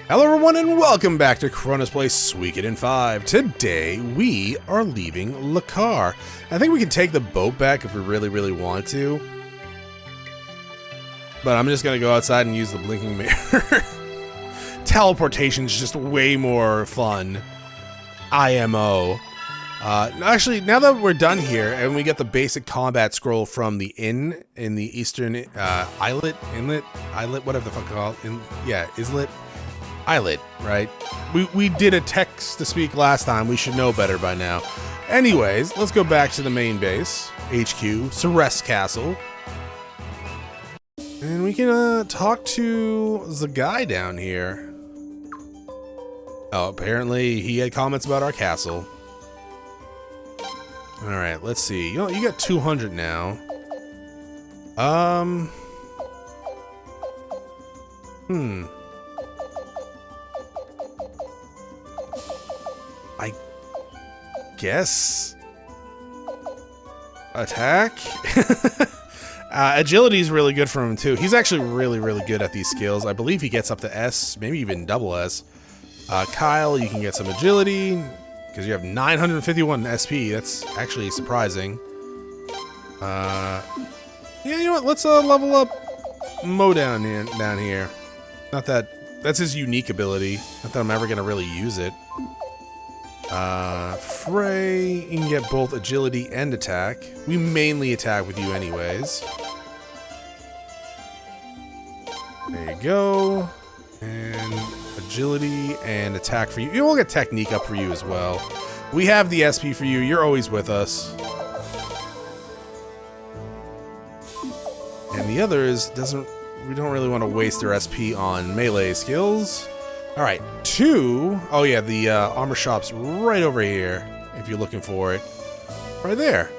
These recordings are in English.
Hello everyone and welcome back to Chronos Plays Suikoden V. Today we are leaving Lelcar. I think we can take the boat back if we really want to. But I'm just going to go outside and use the blinking mirror. Teleportation is just way more fun. IMO. Actually, now that we're done here and we get the basic combat scroll from the inn in the eastern Inlet, whatever the fuck called. Islet. Islet, right? We did a text-to-speak last time. We should know better by now. Anyways, let's go back to the main base, HQ, Ceres Castle. And we can talk to the guy down here. Oh, apparently he had comments about our castle. Alright, let's see. You know, you got 200 now. I guess attack. Agility is really good for him too. He's actually really good at these skills. I believe he gets up to S, maybe even double S. Kyle, you can get some agility because you have 951 SP. That's actually surprising. Yeah, you know what? Let's level up Mo down here. Not that that's his unique ability. Not that I'm ever gonna really use it. Frey, you can get both agility and attack. We mainly attack with you anyways. There you go. And agility and attack for you. We'll get technique up for you as well. We have the SP for you. You're always with us. And the others we don't really want to waste their SP on melee skills. Alright, oh yeah, the armor shop's right over here, if you're looking for it. Right there.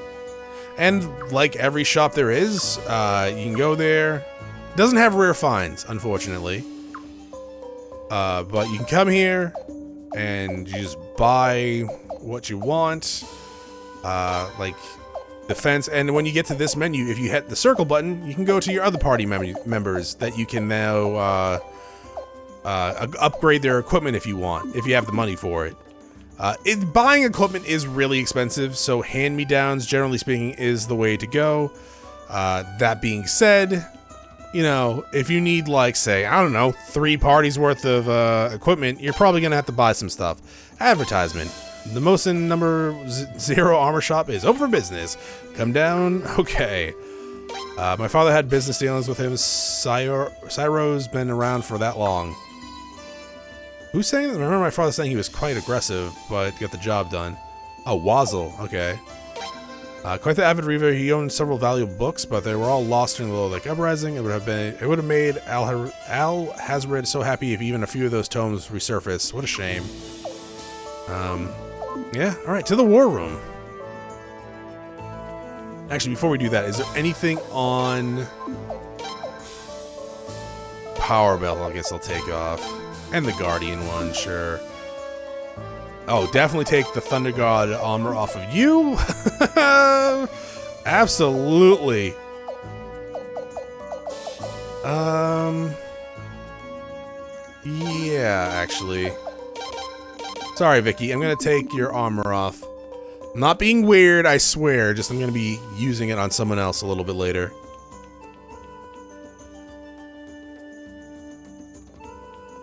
And like every shop there is, you can go there. Doesn't have rare finds, unfortunately. But you can come here, and you just buy what you want. Like defense, and when you get to this menu, if you hit the circle button, you can go to your other party members that you can now upgrade their equipment if you want, if you have the money for it. Buying equipment is really expensive, so hand-me-downs, generally speaking, is the way to go. That being said, you know, if you need, like, say, I don't know, 3 parties worth of equipment, you're probably gonna have to buy some stuff. Advertisement. The Mosin number 0 armor shop is open for business. Come down. Okay. My father had business dealings with him. Cyro's been around for that long. Who's saying that? I remember my father saying he was quite aggressive, but got the job done. Oh, Wazzle. Okay. Quite the avid reader, he owned several valuable books, but they were all lost during the Little Lake Uprising. It would have made Al Hazred so happy if even a few of those tomes resurfaced. What a shame. Yeah. All right, to the war room. Actually, before we do that, is there anything on Power Belt? I guess I'll take off. And the Guardian one, sure. Oh, definitely take the Thunder God armor off of you. Absolutely. Yeah, actually. Sorry, Vicky. I'm gonna take your armor off. I'm not being weird, I swear. Just I'm gonna be using it on someone else a little bit later.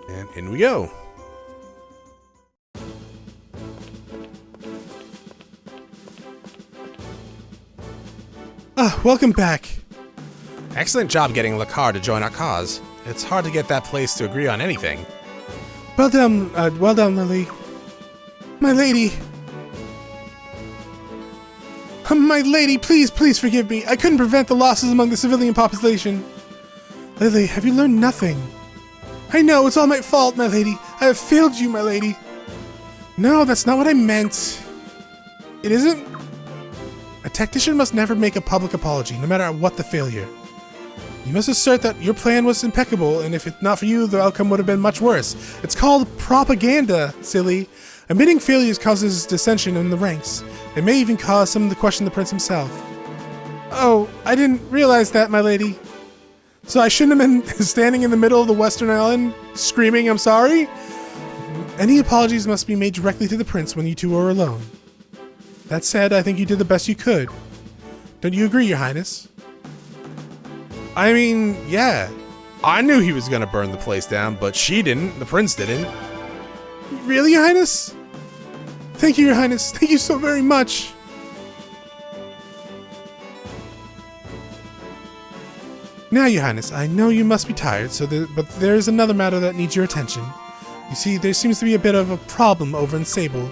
And in we go. Welcome back. Excellent job getting Lelcar to join our cause. It's hard to get that place to agree on anything. Well done, Lily. My lady. My lady, please forgive me. I couldn't prevent the losses among the civilian population. Lily, have you learned nothing? I know, it's all my fault, my lady. I have failed you, my lady. No, that's not what I meant. It isn't? A tactician must never make a public apology, no matter what the failure. You must assert that your plan was impeccable, and if it's not for you, the outcome would have been much worse. It's called propaganda, silly. Admitting failures causes dissension in the ranks. It may even cause someone to question the prince himself. Oh, I didn't realize that, my lady. So I shouldn't have been standing in the middle of the Western Island screaming, I'm sorry? Any apologies must be made directly to the prince when you two are alone. That said, I think you did the best you could. Don't you agree, Your Highness? I mean, yeah. I knew he was gonna burn the place down, but she didn't. The prince didn't. Really, Your Highness? Thank you, Your Highness. Thank you so very much. Now, Your Highness, I know you must be tired, but there is another matter that needs your attention. You see, there seems to be a bit of a problem over in Sable.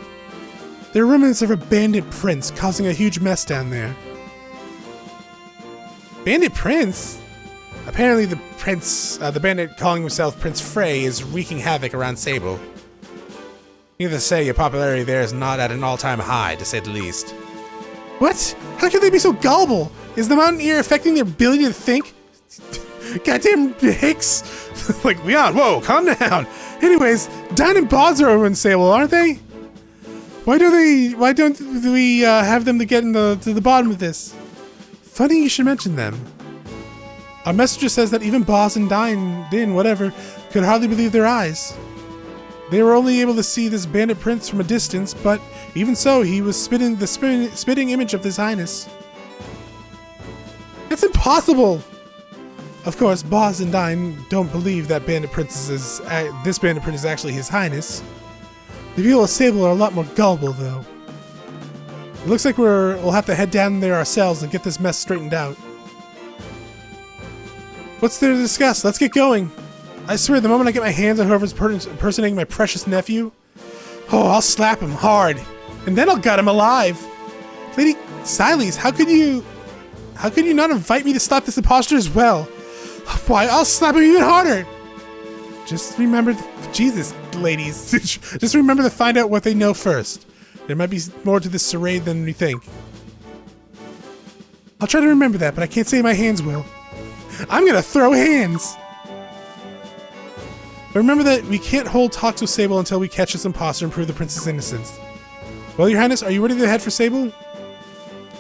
There are remnants of a bandit prince causing a huge mess down there. Bandit prince? Apparently the prince, the bandit calling himself Prince Frey is wreaking havoc around Sable. Needless to say, your popularity there is not at an all-time high, to say the least. What? How can they be so gullible? Is the mountain ear affecting their ability to think? Goddamn Hicks! Like, Leon, whoa, calm down. Anyways, Dine and Boz are over in Sable, aren't they? Why don't we have them to get to the bottom of this? Funny you should mention them. Our messenger says that even Boz and Din, whatever, could hardly believe their eyes. They were only able to see this bandit prince from a distance, but even so, he was spitting image of His Highness. That's impossible! Of course, Boz and Dine don't believe that this bandit prince is actually His Highness. The people of Sable are a lot more gullible, though. It looks like we'll have to head down there ourselves and get this mess straightened out. What's there to discuss? Let's get going. I swear, the moment I get my hands on whoever's impersonating my precious nephew, I'll slap him hard, and then I'll gut him alive. Lady Siles, how could you not invite me to stop this impostor as well? Why, I'll slap him even harder. Just remember, Jesus, ladies, just remember to find out what they know first. There might be more to this charade than we think. I'll try to remember that, but I can't say my hands will. I'm gonna throw hands! But remember that we can't hold talks with Sable until we catch this imposter and prove the prince's innocence. Well, Your Highness, are you ready to head for Sable?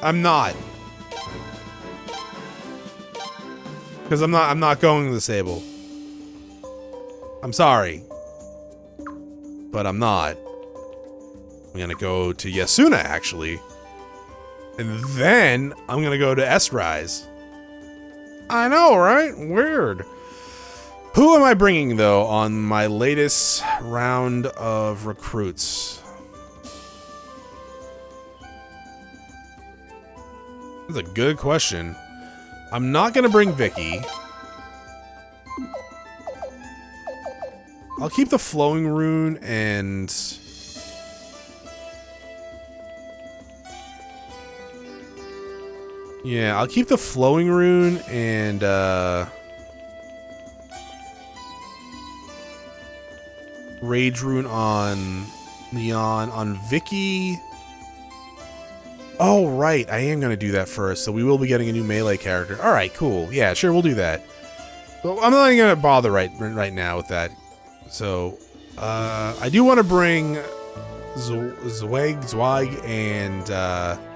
I'm not. Because I'm not going to the Sable. I'm sorry. But I'm not. I'm gonna go to Yasuna, actually. And then I'm gonna go to S-Rise. I know, right? Weird. Who am I bringing, though, on my latest round of recruits? That's a good question. I'm not gonna bring Vicky. I'll keep the Flowing Rune and... yeah, I'll keep the Flowing Rune and, Rage Rune on Leon. On Vicky... oh, right, I am going to do that first, so we will be getting a new melee character. Alright, cool. Yeah, sure, we'll do that. But I'm not even going to bother right now with that. So, I do want to bring Zwag, and,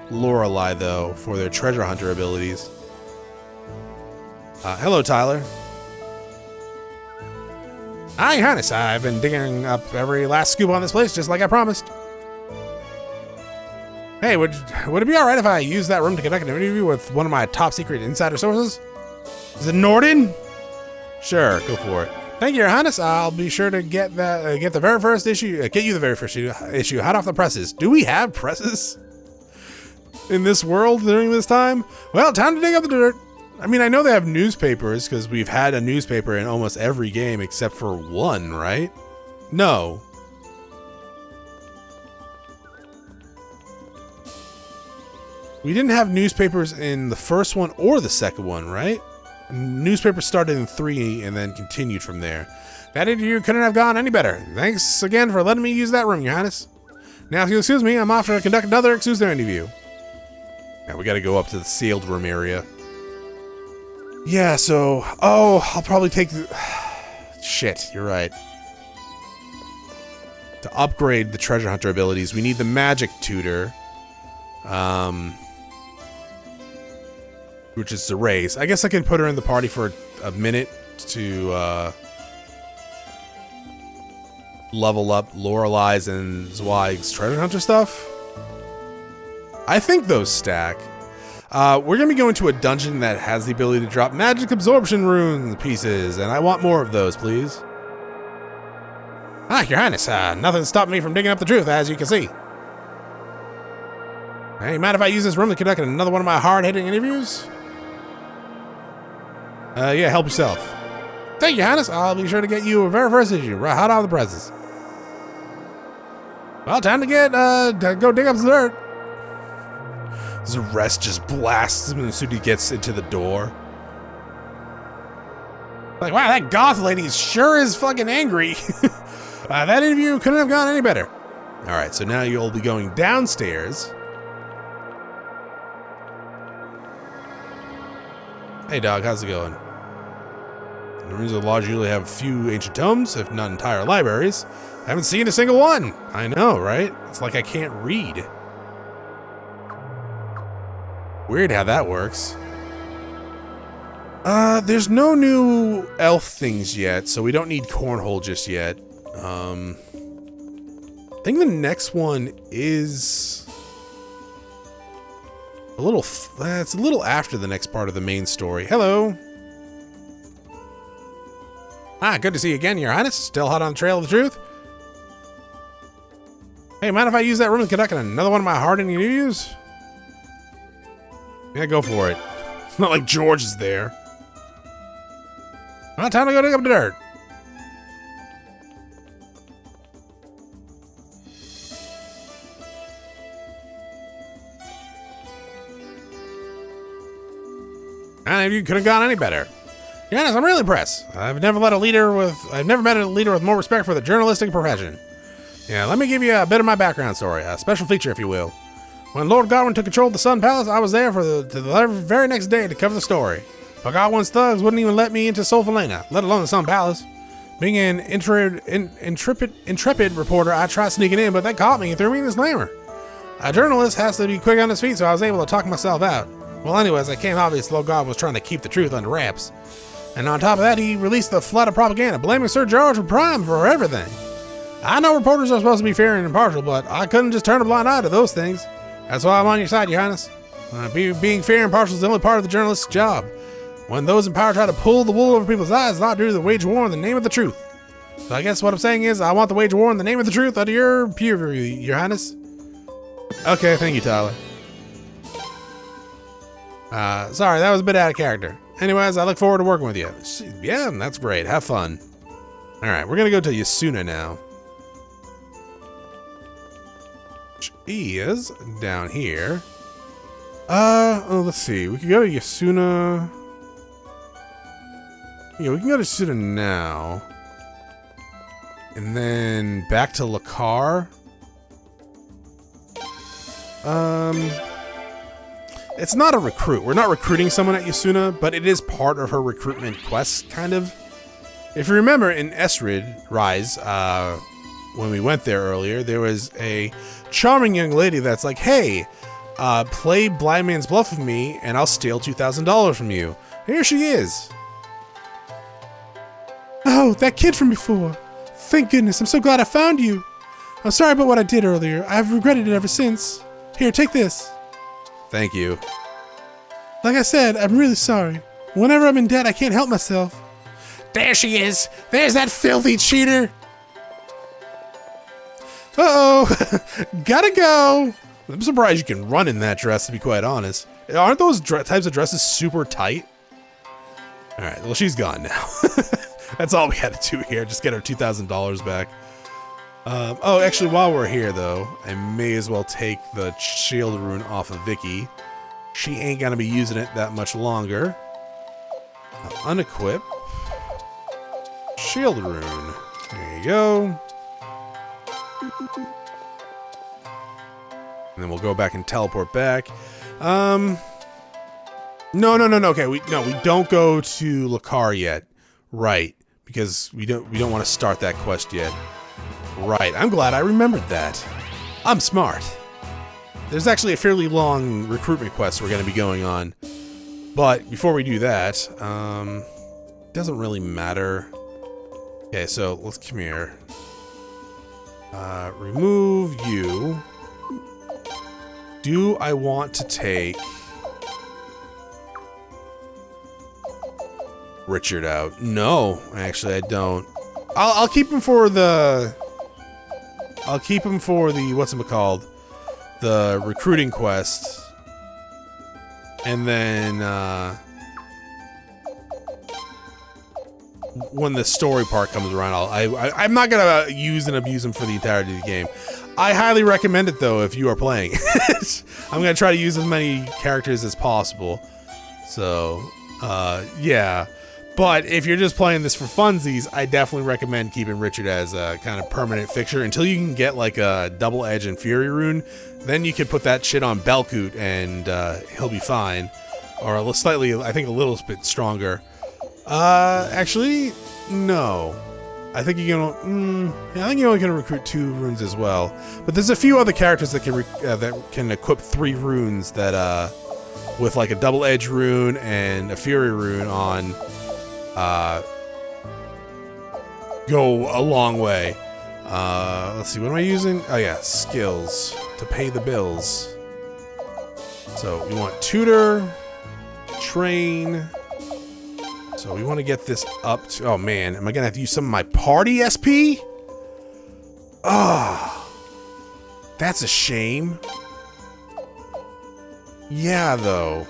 Lorelei, though, for their treasure hunter abilities. Hello, Tyler. Hi, Your Highness. I've been digging up every last scoop on this place, just like I promised. Hey, would it be alright if I use that room to conduct an interview with one of my top secret insider sources? Is it Norden? Sure, go for it. Thank you, Your Highness. I'll be sure to get you the very first issue hot off the presses. Do we have presses in this world during this time? Well, time to dig up the dirt. I mean, I know they have newspapers because we've had a newspaper in almost every game except for one, right? No. We didn't have newspapers in the first one or the second one, right? Newspapers started in 3 and then continued from there. That interview couldn't have gone any better. Thanks again for letting me use that room, Your Highness. Now, if you'll excuse me, I'm off to conduct another exclusive interview. Now, we gotta go up to the sealed room area. Yeah, so... oh, I'll probably take... shit, you're right. To upgrade the treasure hunter abilities, we need the magic tutor. Which is the race. I guess I can put her in the party for a minute to level up Lorelei's and Zweig's treasure hunter stuff. I think those stack. We're going to be going to a dungeon that has the ability to drop magic absorption rune pieces, and I want more of those, please. Your Highness, nothing stopped me from digging up the truth, as you can see. Hey, mind if I use this room to conduct another one of my hard-hitting interviews? Yeah, help yourself. Thank you, Highness. I'll be sure to get you a very first issue, right hot out of the presses. Well, time to go dig up the dirt. Zarest just blasts him as soon as he gets into the door. Like, wow, that goth lady sure is fucking angry. That interview couldn't have gone any better. All right, so now you'll be going downstairs. Hey, dog, how's it going? The rooms of the lodge usually have a few ancient tomes, if not entire libraries. I haven't seen a single one. I know, right? It's like I can't read. Weird how that works. There's no new elf things yet, so we don't need cornhole just yet. I think the next one is it's a little after the next part of the main story. Hello. Good to see you again, Your Highness. Still hot on the trail of the truth? Hey, mind if I use that room to conduct another one of my hard-hitting interviews? Yeah, go for it. It's not like George is there. Well, time to go dig up the dirt. And you could have gone any better. Your Highness, I'm really impressed. I've never met a leader with more respect for the journalistic profession. Yeah, let me give you a bit of my background story, a special feature, if you will. When Lord Godwin took control of the Sun Palace, I was there for the very next day to cover the story. But Godwin's thugs wouldn't even let me into Solfalena, let alone the Sun Palace. Being an intrepid reporter, I tried sneaking in, but they caught me and threw me in the slammer. A journalist has to be quick on his feet, so I was able to talk myself out. Well, anyways, it became obvious Lord Godwin was trying to keep the truth under wraps. And on top of that, he released the flood of propaganda, blaming Sir George Prime for everything. I know reporters are supposed to be fair and impartial, but I couldn't just turn a blind eye to those things. That's why I'm on your side, Your Highness. Being fair and impartial is the only part of the journalist's job. When those in power try to pull the wool over people's eyes, it's not due to the wage war in the name of the truth. So I guess what I'm saying is, I want the wage war in the name of the truth under your purview, Your Highness. Okay, thank you, Tyler. Sorry, that was a bit out of character. Anyways, I look forward to working with you. Yeah, that's great. Have fun. Alright, we're gonna go to Yasuna now. Which is down here. Let's see. We can go to Yasuna. Yeah, we can go to Yasuna now. And then back to Lelcar. It's not a recruit. We're not recruiting someone at Yasuna, but it is part of her recruitment quest, kind of. If you remember in Esrid Rise, when we went there earlier, there was a charming young lady that's like, hey, play Blind Man's Bluff with me and I'll steal $2,000 from you. Here she is. Oh, that kid from before. Thank goodness, I'm so glad I found you. I'm sorry about what I did earlier. I've regretted it ever since. Here, take this. Thank you. Like I said, I'm really sorry. Whenever I'm in debt, I can't help myself. There she is. There's that filthy cheater. Uh-oh. Gotta go. I'm surprised you can run in that dress, to be quite honest. Aren't those types of dresses super tight? All right, well, she's gone now. That's all we had to do here. Just get our $2,000 back. Oh, actually, while we're here, though, I may as well take the shield rune off of Vicky. She ain't gonna be using it that much longer. Unequip. Shield rune. There you go. And then we'll go back and teleport back. No. Okay, we don't go to Lelcar yet. Right, because we don't want to start that quest yet. Right, I'm glad I remembered that. I'm smart. There's actually a fairly long recruitment quest we're going to be going on. But before we do that, doesn't really matter. Okay, so let's come here. Remove you. Do I want to take Richard out? No, actually I don't. I'll keep him for the what's-it-called? The recruiting quest. And then when the story part comes around, I'm not gonna use and abuse him for the entirety of the game. I highly recommend it though if you are playing. I'm gonna try to use as many characters as possible. So yeah. But if you're just playing this for funsies, I definitely recommend keeping Richard as a kind of permanent fixture until you can get like a double edge and fury rune. Then you could put that shit on Belkut and he'll be fine. Or slightly, I think a little bit stronger. Actually, no. I think you're gonna. I think you're only gonna recruit 2 runes as well. But there's a few other characters that can equip 3 runes that with like a double edge rune and a fury rune on. Go a long way. Let's see, what am I using? Oh yeah, skills to pay the bills. So we want tutor, train. So we want to get this up to, oh man, am I gonna have to use some of my party SP? Ah, that's a shame. Yeah, though.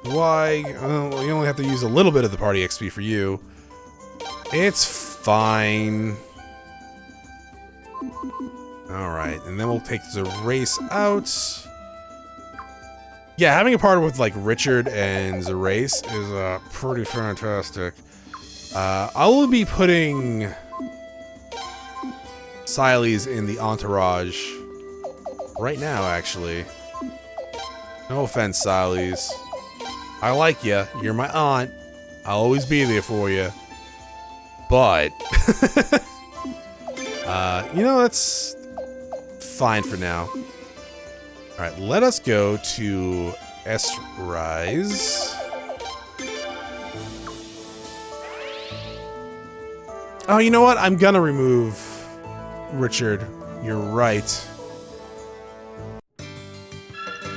Why? Well, you only have to use a little bit of the party XP for you. It's fine. Alright, and then we'll take the race out. Yeah, having a partner with like Richard and Zerace is pretty fantastic. I will be putting Siles in the entourage right now, actually. No offense, Siles. I like you. You're my aunt. I'll always be there for you. But, you know, that's fine for now. Alright, let us go to S-Rise. Oh, you know what? I'm gonna remove Richard. You're right.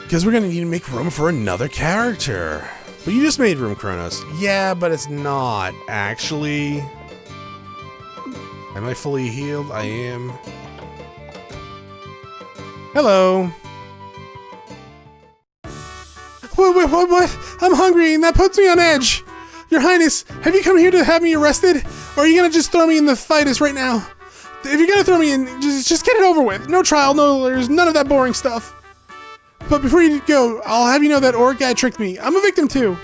Because we're gonna need to make room for another character. But you just made room, Chronos. Yeah, but it's not, actually. Am I fully healed? I am. Hello. What? I'm hungry and that puts me on edge. Your Highness, have you come here to have me arrested? Or are you gonna just throw me in the fightus right now? If you're gonna throw me in, just get it over with. No trial, no lawyers, none of that boring stuff. But before you go, I'll have you know that orc guy tricked me. I'm a victim too.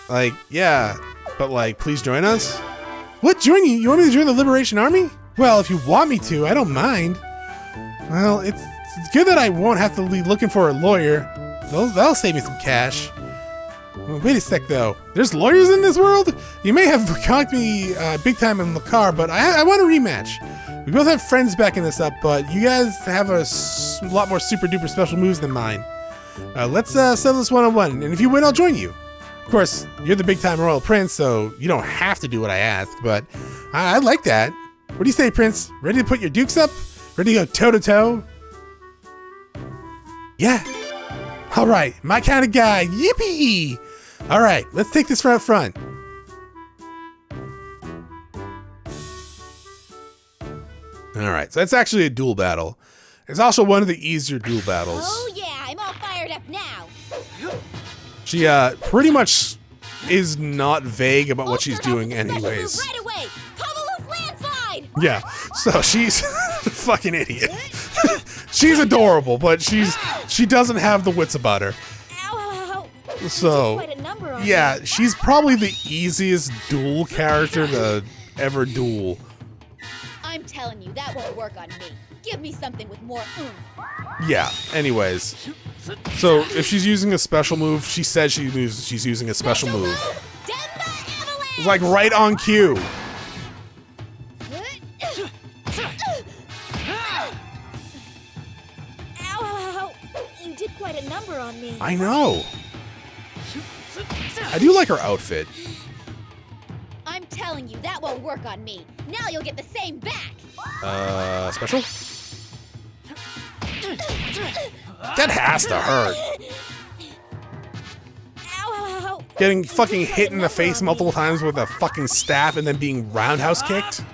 Like, yeah, but like, please join us? What, join you? You want me to join the Liberation Army? Well, if you want me to, I don't mind. Well, it's good that I won't have to be looking for a lawyer. That'll save me some cash. Well, wait a sec, though. There's lawyers in this world? You may have conked me big time in Lelcar, but I want a rematch. We both have friends backing this up, but you guys have a lot more super duper special moves than mine. Let's settle this one-on-one, and if you win, I'll join you. Of course, you're the big-time royal prince, so you don't have to do what I ask, but I like that. What do you say, Prince? Ready to put your dukes up? Ready to go toe-to-toe? Yeah. All right, my kind of guy. Yippee! All right, let's take this from up front. All right, so that's actually a duel battle. It's also one of the easier duel battles. Oh yeah, I'm all fired up now. She pretty much is not vague about what she's doing anyways. Right away. Cover landslide. Yeah, so she's a fucking idiot. She's adorable, but she doesn't have the wits about her. Ow. So, Quite a number on yeah, me. she's probably the easiest duel character to ever duel. I'm telling you, that won't work on me. Give me something with more oomph. Yeah, anyways. So, if she's using a special move, she says she's using a special move. Denver Avalanche! It's like right on cue. Ow. You did quite a number on me. I know. I do like her outfit. I'm telling you, that won't work on me. Now you'll get the same back. Special? That has to hurt. Ow. Getting fucking hit in the face multiple times with a fucking staff and then being roundhouse kicked.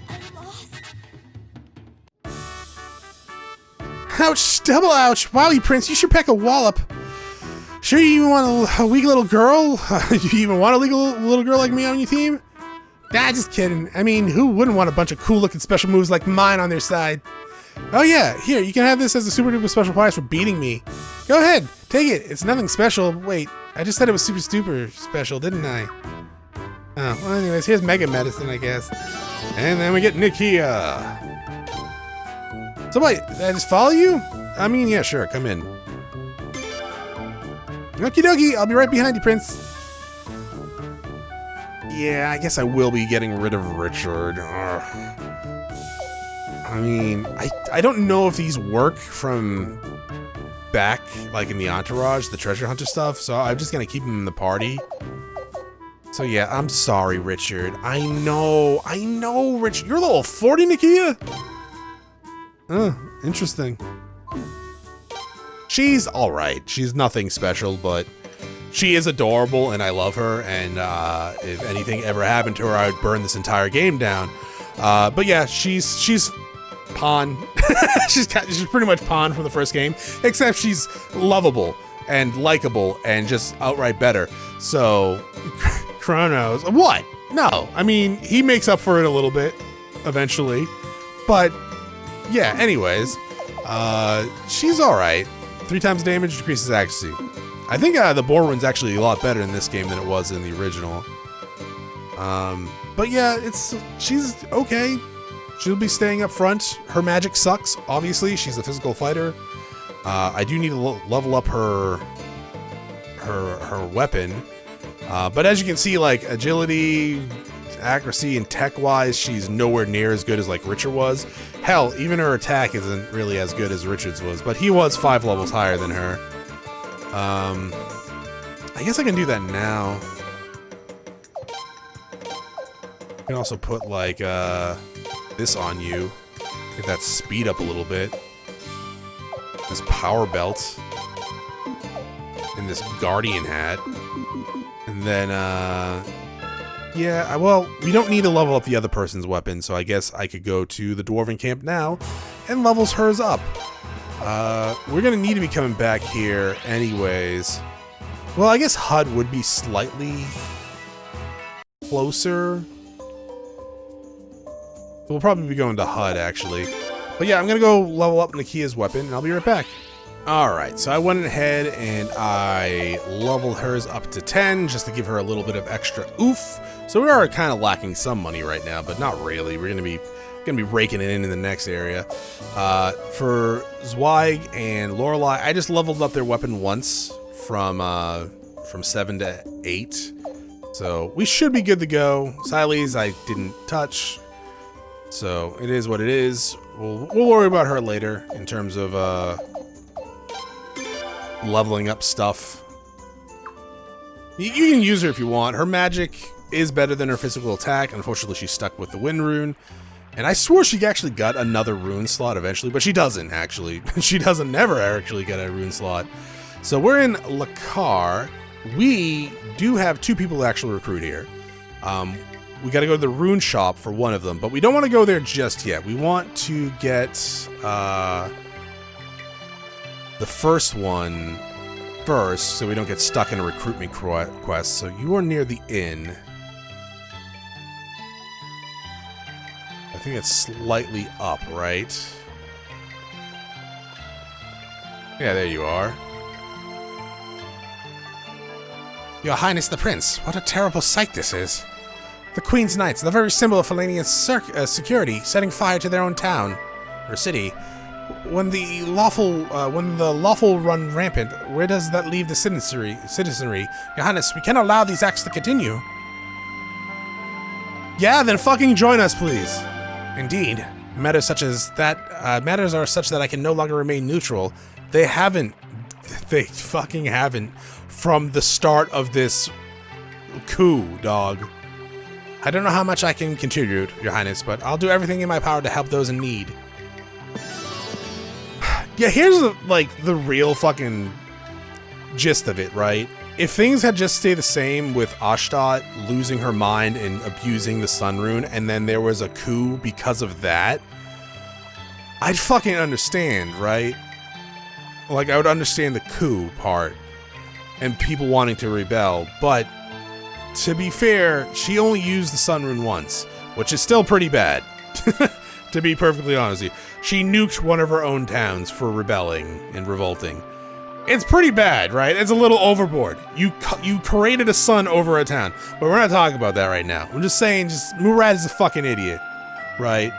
I'm lost. Ouch, double ouch. Wow, you Prince, you should pack a wallop. Sure you even want a weak little girl? You even want a little girl like me on your team? Nah, just kidding. I mean, who wouldn't want a bunch of cool-looking special moves like mine on their side? Oh yeah, here, you can have this as a super duper special prize for beating me. Go ahead, take it. It's nothing special. Wait, I just said it was super duper special, didn't I? Oh, well anyways, here's Mega Medicine, I guess. And then we get Nikia. So wait, did I just follow you? I mean, yeah, sure, come in. Okie dokie, I'll be right behind you, Prince. Yeah, I guess I will be getting rid of Richard. Ugh. I mean, I don't know if these work from back, like in the Entourage, the treasure hunter stuff, so I'm just gonna keep him in the party. So yeah, I'm sorry, Richard. I know, Richard. You're level 40, Nikia? Interesting. She's alright. She's nothing special, but she is adorable, and I love her, and if anything ever happened to her, I would burn this entire game down. But yeah, she's pawn. she's pretty much pawn from the first game, except she's lovable and likable and just outright better. So, Chronos, what? No, I mean, he makes up for it a little bit eventually, but yeah, anyways, she's alright. 3 times damage, decreases accuracy. I think the boar run's actually a lot better in this game than it was in the original. But yeah, she's okay. She'll be staying up front. Her magic sucks, obviously. She's a physical fighter. I do need to level up her weapon. But as you can see, like agility, accuracy, and tech-wise, she's nowhere near as good as like Richard was. Hell, even her attack isn't really as good as Richard's was, but he was 5 levels higher than her. I guess I can do that now. I can also put like this on you. Get that speed up a little bit. This power belt. And this guardian hat. And then yeah, well, we don't need to level up the other person's weapon, so I guess I could go to the Dwarven camp now and levels hers up. We're gonna need to be coming back here anyways. Well, I guess HUD would be slightly closer. We'll probably be going to HUD, actually. But yeah, I'm gonna go level up Nikia's weapon, and I'll be right back. Alright, so I went ahead and I leveled hers up to 10, just to give her a little bit of extra oof. So we are kind of lacking some money right now, but not really. We're gonna be raking it in the next area. For Zweig and Lorelei, I just leveled up their weapon once from 7 to 8. So we should be good to go. Siles I didn't touch. So it is what it is. We'll worry about her later in terms of leveling up stuff. You can use her if you want. Her magic is better than her physical attack. Unfortunately, she's stuck with the wind rune. And I swore she actually got another rune slot eventually, but she doesn't actually. She doesn't never actually get a rune slot. So we're in Lelcar. We do have 2 people to actually recruit here. We got to go to the rune shop for one of them, but we don't want to go there just yet. We want to get the first one first, so we don't get stuck in a recruitment quest. So you are near the inn. I think it's slightly up, right? Yeah, there you are. Your Highness the Prince, what a terrible sight this is. The Queen's Knights, the very symbol of Falanian security, setting fire to their own town, or city. When the lawful run rampant, where does that leave the citizenry? Your Highness, we cannot allow these acts to continue. Yeah, then fucking join us, please. Indeed. Matters are such that I can no longer remain neutral. They haven't They fucking haven't from the start of this coup, dog. I don't know how much I can contribute, Your Highness, but I'll do everything in my power to help those in need. Yeah, here's the real fucking gist of it, right? If things had just stayed the same with Ashtat losing her mind and abusing the Sun Rune, and then there was a coup because of that, I'd fucking understand, right? Like, I would understand the coup part and people wanting to rebel, but to be fair, she only used the Sun Rune once, which is still pretty bad, to be perfectly honest with you. She nuked one of her own towns for rebelling and revolting. It's pretty bad, right? It's a little overboard. You created a sun over a town, but we're not talking about that right now. I'm just saying, Murad is a fucking idiot, right?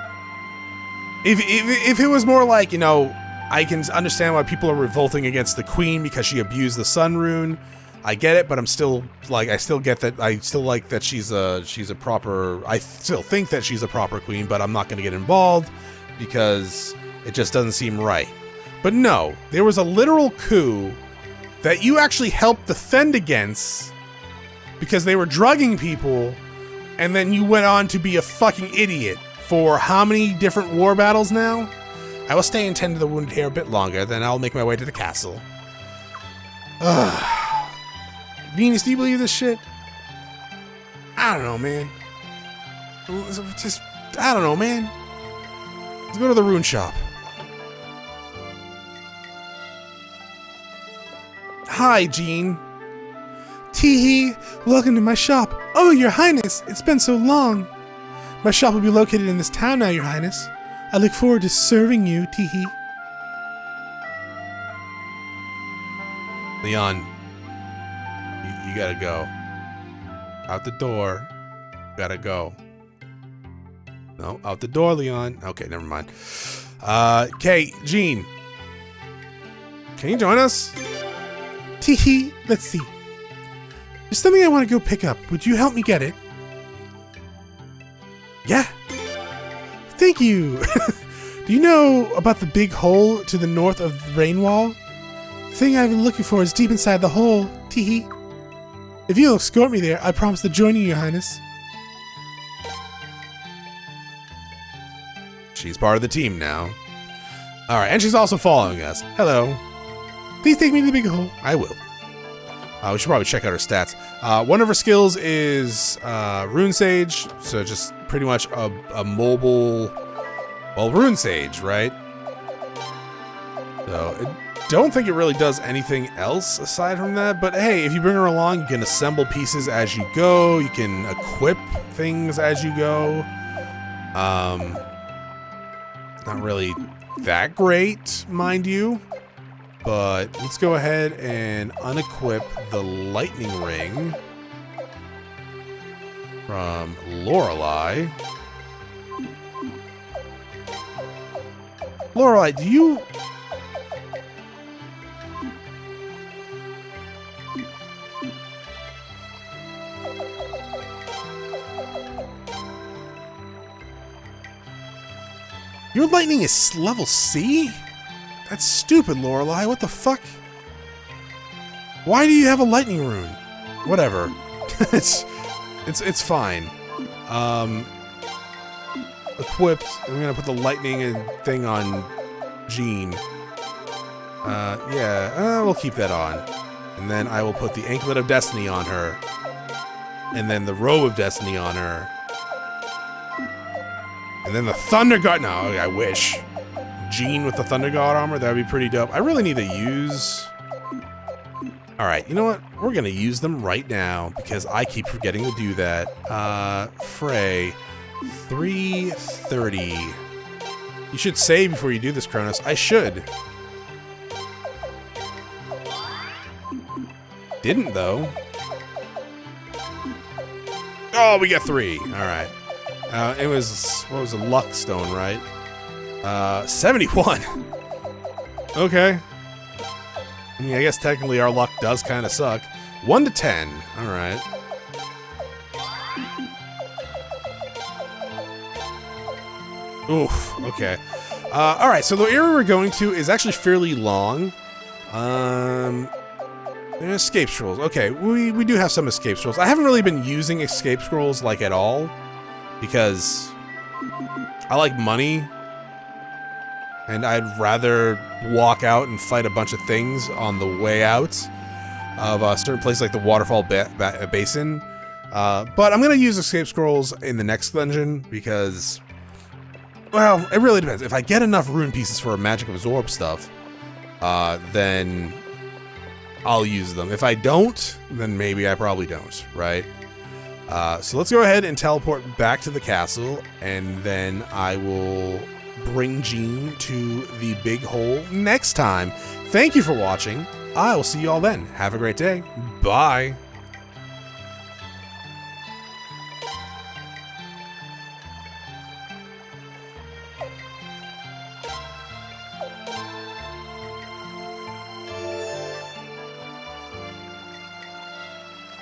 If it was more like, you know, I can understand why people are revolting against the queen because she abused the Sun Rune. I get it, but I'm still like, I still get that. I still like that she's a proper. I still think that she's a proper queen, but I'm not going to get involved because it just doesn't seem right. But no, there was a literal coup that you actually helped defend against because they were drugging people, and then you went on to be a fucking idiot for how many different war battles now? I will stay and tend to the wounded here a bit longer, then I'll make my way to the castle. Venus, do you believe this shit? I don't know, man. I don't know, man. Let's go to the rune shop. Hi, Jean. Teehee, welcome to my shop. Oh, Your Highness, it's been so long. My shop will be located in this town now, Your Highness. I look forward to serving you, Teehee. Leon, you gotta go. Out the door. Gotta go. No, out the door, Leon. Okay, never mind. Okay, Jean. Can you join us? Teehee, let's see. There's something I want to go pick up. Would you help me get it? Yeah. Thank you. Do you know about the big hole to the north of the rain wall? The thing I've been looking for is deep inside the hole. Teehee. If you'll escort me there, I promise to join you, Your Highness. She's part of the team now. Alright, and she's also following us. Hello. Please take me to the big hole. I will. We should probably check out her stats. One of her skills is Rune Sage, so just pretty much a mobile, well, Rune Sage, right? So I don't think it really does anything else aside from that, but hey, if you bring her along, you can assemble pieces as you go, you can equip things as you go. Not really that great, mind you. But let's go ahead and unequip the lightning ring from Lorelei. Lorelei, do you... Your lightning is level C? That's stupid, Lorelei. What the fuck? Why do you have a lightning rune? Whatever. it's fine. Equipped. I'm gonna put the lightning thing on Jean. Yeah, we'll keep that on. And then I will put the Anklet of Destiny on her. And then the Robe of Destiny on her. And then the Thunder Guard. No, I wish. Jean with the Thunder God armor, that would be pretty dope. I really need to use... Alright, you know what? We're going to use them right now because I keep forgetting to do that. Frey, 330. You should save before you do this, Chronos. I should. Didn't, though. Oh, we got 3. Alright. It was, what was a luck stone, right? 71. Okay. I mean, I guess technically our luck does kind of suck. 1 to 10. All right. Oof. Okay. All right. So the area we're going to is actually fairly long. Escape scrolls. Okay, we do have some escape scrolls. I haven't really been using escape scrolls like at all because I like money, and I'd rather walk out and fight a bunch of things on the way out of a certain place like the waterfall basin. But I'm gonna use escape scrolls in the next dungeon because, well, it really depends. If I get enough rune pieces for magic absorb stuff, then I'll use them. If I don't, then maybe I probably don't, right? So let's go ahead and teleport back to the castle, and then I will bring Jean to the big hole next time. Thank you for watching. I will see you all then. Have a great day. Bye.